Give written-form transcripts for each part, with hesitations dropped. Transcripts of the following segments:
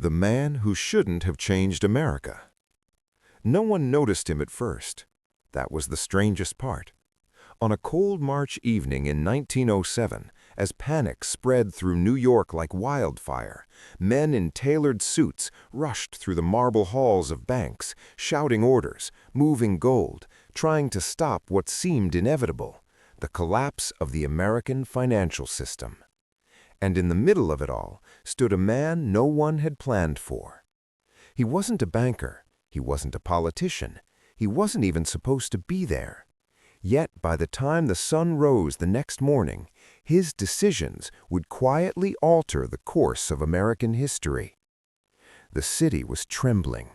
The man who shouldn't have changed America. No one noticed him at first. That was the strangest part. On a cold March evening in 1907, as panic spread through New York like wildfire, men in tailored suits rushed through the marble halls of banks, shouting orders, moving gold, trying to stop what seemed inevitable, the collapse of the American financial system. And in the middle of it all stood a man no one had planned for. He wasn't a banker, he wasn't a politician, he wasn't even supposed to be there. Yet by the time the sun rose the next morning, his decisions would quietly alter the course of American history. The city was trembling.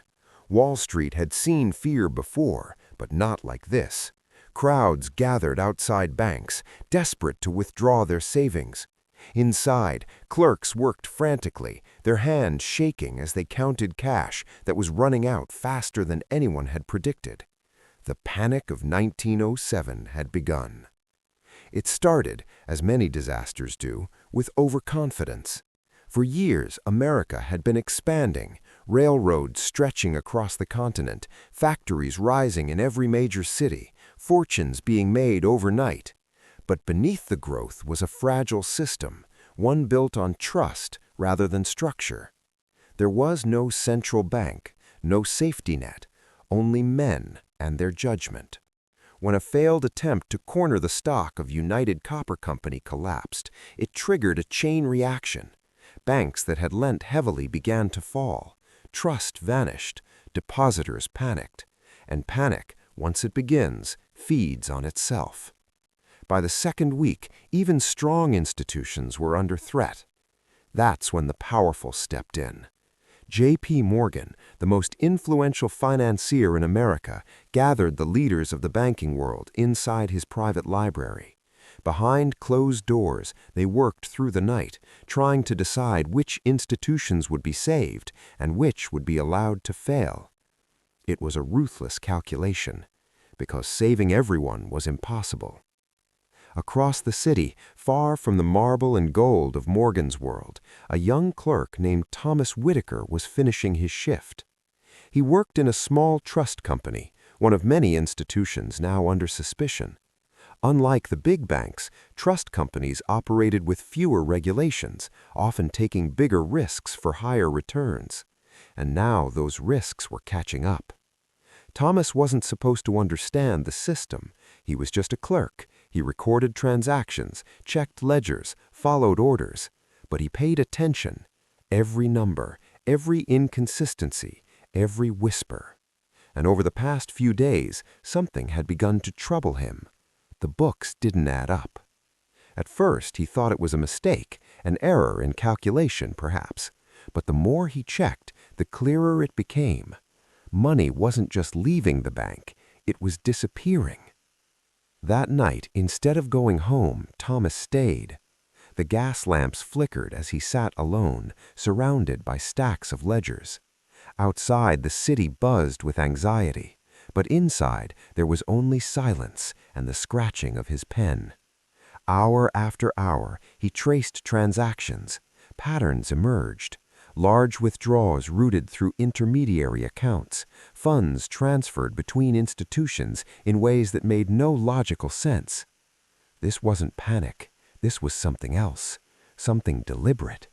Wall Street had seen fear before, but not like this. Crowds gathered outside banks, desperate to withdraw their savings. Inside, clerks worked frantically, their hands shaking as they counted cash that was running out faster than anyone had predicted. The panic of 1907 had begun. It started, as many disasters do, with overconfidence. For years, America had been expanding, railroads stretching across the continent, factories rising in every major city, fortunes being made overnight. But beneath the growth was a fragile system, one built on trust rather than structure. There was no central bank, no safety net, only men and their judgment. When a failed attempt to corner the stock of United Copper Company collapsed, it triggered a chain reaction. Banks that had lent heavily began to fall. Trust vanished. Depositors panicked. And panic, once it begins, feeds on itself. By the second week, even strong institutions were under threat. That's when the powerful stepped in. J.P. Morgan, the most influential financier in America, gathered the leaders of the banking world inside his private library. Behind closed doors, they worked through the night, trying to decide which institutions would be saved and which would be allowed to fail. It was a ruthless calculation, because saving everyone was impossible. Across the city, far from the marble and gold of Morgan's world, a young clerk named Thomas Whitaker was finishing his shift. He worked in a small trust company, one of many institutions now under suspicion. Unlike the big banks, trust companies operated with fewer regulations, often taking bigger risks for higher returns. And now those risks were catching up. Thomas wasn't supposed to understand the system. He was just a clerk. He recorded transactions, checked ledgers, followed orders. But he paid attention. Every number, every inconsistency, every whisper. And over the past few days, something had begun to trouble him. The books didn't add up. At first, he thought it was a mistake, an error in calculation, perhaps. But the more he checked, the clearer it became. Money wasn't just leaving the bank, it was disappearing. That night, instead of going home, Thomas stayed. The gas lamps flickered as he sat alone, surrounded by stacks of ledgers. Outside, the city buzzed with anxiety, but inside there was only silence and the scratching of his pen. Hour after hour, he traced transactions. Patterns emerged. Large withdrawals routed through intermediary accounts, funds transferred between institutions in ways that made no logical sense. This wasn't panic. This was something else, something deliberate.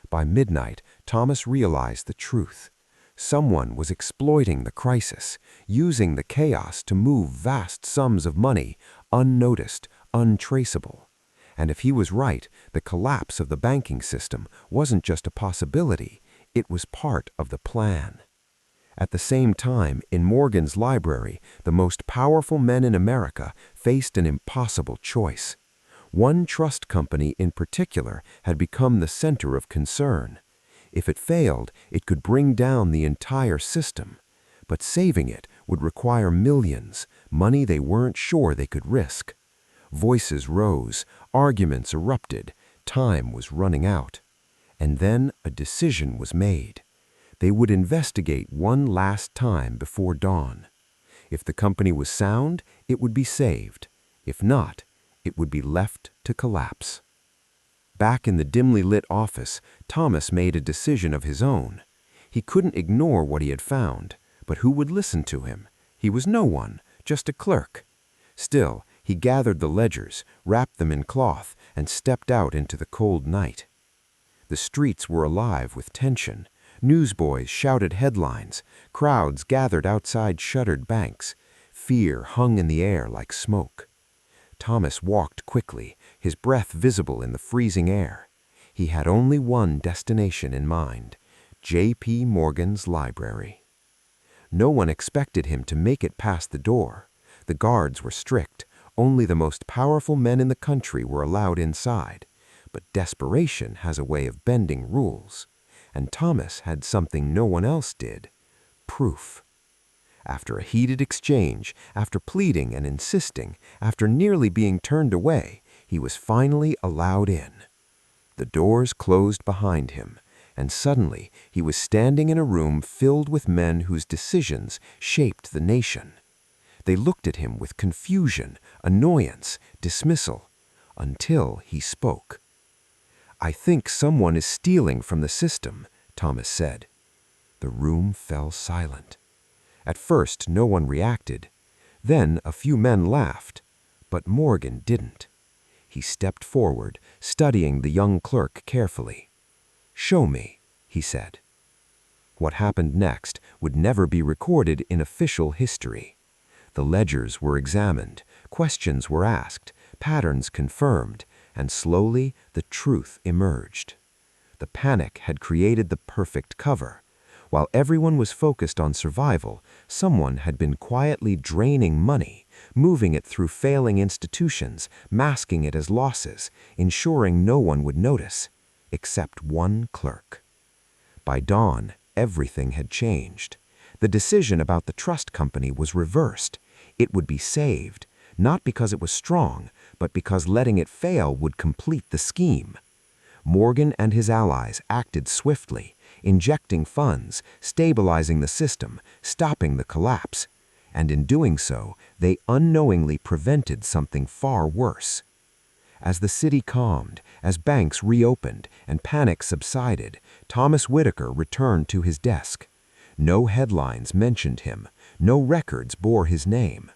By midnight, Thomas realized the truth. Someone was exploiting the crisis, using the chaos to move vast sums of money, unnoticed, untraceable. And if he was right, the collapse of the banking system wasn't just a possibility, it was part of the plan. At the same time, in Morgan's library, the most powerful men in America faced an impossible choice. One trust company in particular had become the center of concern. If it failed, it could bring down the entire system. But saving it would require millions, money they weren't sure they could risk. Voices rose, arguments erupted, time was running out. And then a decision was made. They would investigate one last time before dawn. If the company was sound, it would be saved. If not, it would be left to collapse. Back in the dimly lit office, Thomas made a decision of his own. He couldn't ignore what he had found, but who would listen to him? He was no one, just a clerk. Still, he gathered the ledgers, wrapped them in cloth, and stepped out into the cold night. The streets were alive with tension. Newsboys shouted headlines. Crowds gathered outside shuttered banks. Fear hung in the air like smoke. Thomas walked quickly, his breath visible in the freezing air. He had only one destination in mind: J.P. Morgan's library. No one expected him to make it past the door. The guards were strict. Only the most powerful men in the country were allowed inside. But desperation has a way of bending rules. And Thomas had something no one else did: proof. After a heated exchange, after pleading and insisting, after nearly being turned away, he was finally allowed in. The doors closed behind him, and suddenly he was standing in a room filled with men whose decisions shaped the nation. They looked at him with confusion, annoyance, dismissal, until he spoke. "I think someone is stealing from the system," Thomas said. The room fell silent. At first, no one reacted. Then a few men laughed, but Morgan didn't. He stepped forward, studying the young clerk carefully. "Show me," he said. What happened next would never be recorded in official history. The ledgers were examined, questions were asked, patterns confirmed, and slowly the truth emerged. The panic had created the perfect cover. While everyone was focused on survival, someone had been quietly draining money, moving it through failing institutions, masking it as losses, ensuring no one would notice, except one clerk. By dawn, everything had changed. The decision about the trust company was reversed. It would be saved, not because it was strong, but because letting it fail would complete the scheme. Morgan and his allies acted swiftly, injecting funds, stabilizing the system, stopping the collapse. And in doing so, they unknowingly prevented something far worse. As the city calmed, as banks reopened, and panic subsided, Thomas Whitaker returned to his desk. No headlines mentioned him. No records bore his name.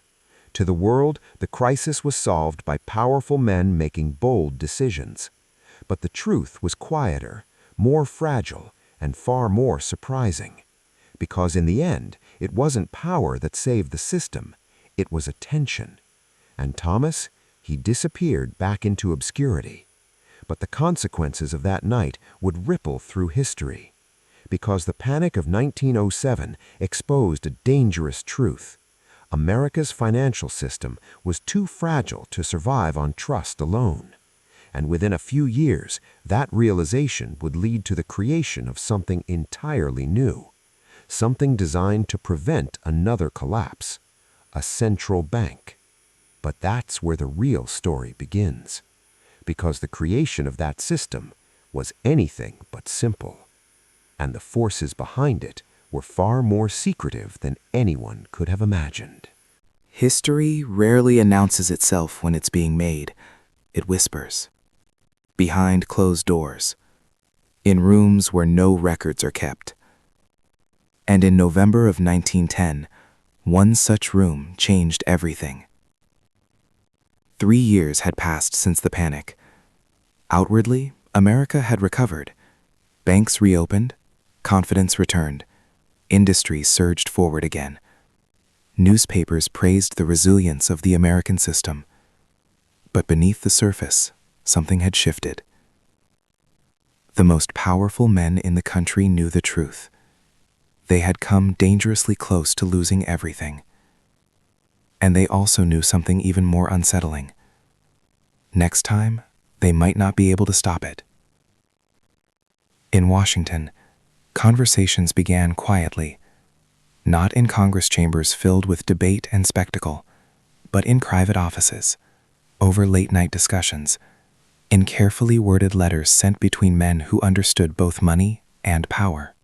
To the world, the crisis was solved by powerful men making bold decisions. But the truth was quieter, more fragile, and far more surprising. Because in the end, it wasn't power that saved the system. It was attention. And Thomas, he disappeared back into obscurity. But the consequences of that night would ripple through history. Because the panic of 1907 exposed a dangerous truth. America's financial system was too fragile to survive on trust alone. And within a few years, that realization would lead to the creation of something entirely new. Something designed to prevent another collapse. A central bank. But that's where the real story begins. Because the creation of that system was anything but simple. And the forces behind it were far more secretive than anyone could have imagined. History rarely announces itself when it's being made. It whispers. Behind closed doors. In rooms where no records are kept. And in November of 1910, one such room changed everything. 3 years had passed since the panic. Outwardly, America had recovered. Banks reopened, confidence returned, industry surged forward again. Newspapers praised the resilience of the American system. But beneath the surface, something had shifted. The most powerful men in the country knew the truth. They had come dangerously close to losing everything. And they also knew something even more unsettling. Next time, they might not be able to stop it. In Washington, conversations began quietly, not in Congress chambers filled with debate and spectacle, but in private offices, over late-night discussions, in carefully worded letters sent between men who understood both money and power.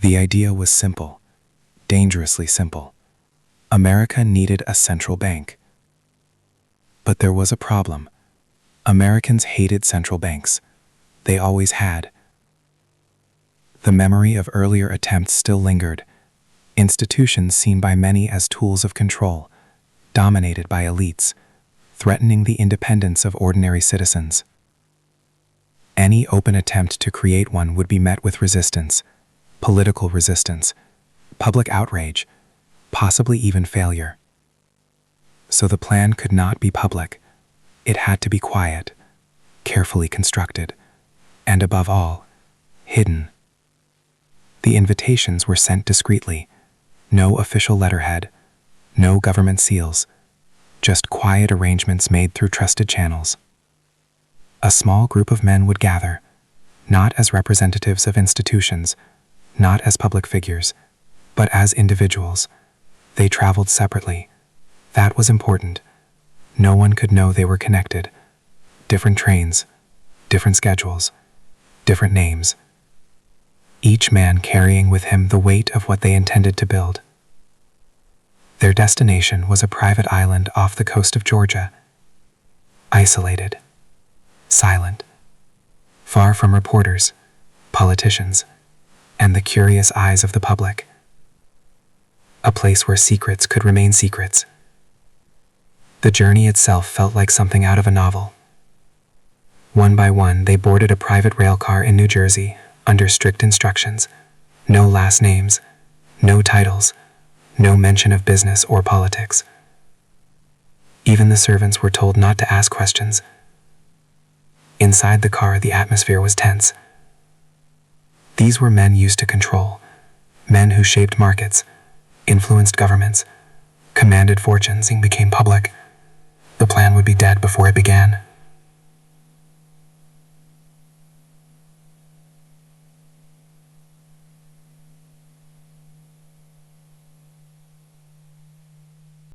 The idea was simple, dangerously simple. America needed a central bank. But there was a problem. Americans hated central banks. They always had. The memory of earlier attempts still lingered. Institutions seen by many as tools of control, dominated by elites, threatening the independence of ordinary citizens. Any open attempt to create one would be met with resistance, political resistance, public outrage, possibly even failure. So the plan could not be public. It had to be quiet, carefully constructed, and above all, hidden. The invitations were sent discreetly, no official letterhead, no government seals, just quiet arrangements made through trusted channels. A small group of men would gather, not as representatives of institutions, not as public figures, but as individuals. They traveled separately. That was important. No one could know they were connected. Different trains, different schedules, different names. Each man carrying with him the weight of what they intended to build. Their destination was a private island off the coast of Georgia. Isolated, silent, far from reporters, politicians, and the curious eyes of the public. A place where secrets could remain secrets. The journey itself felt like something out of a novel. One by one, they boarded a private rail car in New Jersey, under strict instructions. No last names, no titles, no mention of business or politics. Even the servants were told not to ask questions. Inside the car, the atmosphere was tense. These were men used to control, men who shaped markets, influenced governments, commanded fortunes, and became public. The plan would be dead before it began.